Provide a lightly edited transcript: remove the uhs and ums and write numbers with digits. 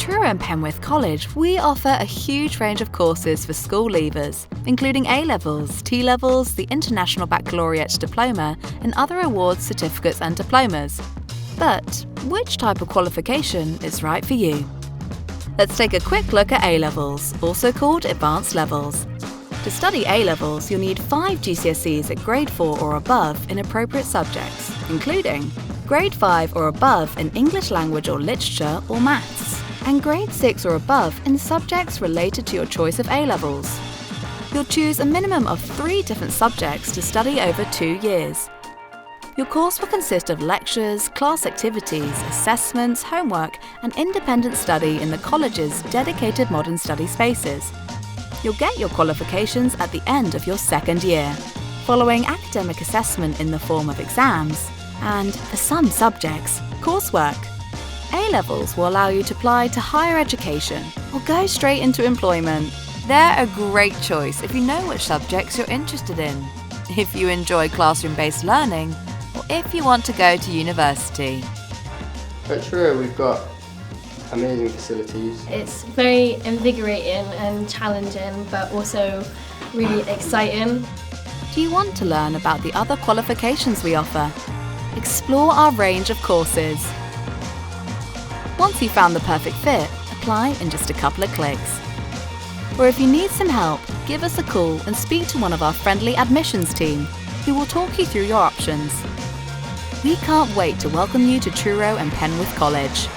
Truro and Penwith College, we offer a huge range of courses for school leavers, including A-levels, T-levels, the International Baccalaureate Diploma, and other awards, certificates and diplomas. But which type of qualification is right for you? Let's take a quick look at A-levels, also called advanced levels. To study A-levels, you'll need 5 GCSEs at grade 4 or above in appropriate subjects, including grade 5 or above in English language or literature or maths, and grade 6 or above in subjects related to your choice of A-levels. You'll choose a minimum of 3 different subjects to study over 2 years. Your course will consist of lectures, class activities, assessments, homework, and independent study in the college's dedicated modern study spaces. You'll get your qualifications at the end of your second year, following academic assessment in the form of exams and, for some subjects, coursework. A-levels will allow you to apply to higher education or go straight into employment. They're a great choice if you know which subjects you're interested in, if you enjoy classroom-based learning, or if you want to go to university. At Truro we've got amazing facilities. It's very invigorating and challenging, but also really exciting. Do you want to learn about the other qualifications we offer? Explore our range of courses. Once you've found the perfect fit, apply in just a couple of clicks. Or if you need some help, give us a call and speak to one of our friendly admissions team, who will talk you through your options. We can't wait to welcome you to Truro and Penwith College.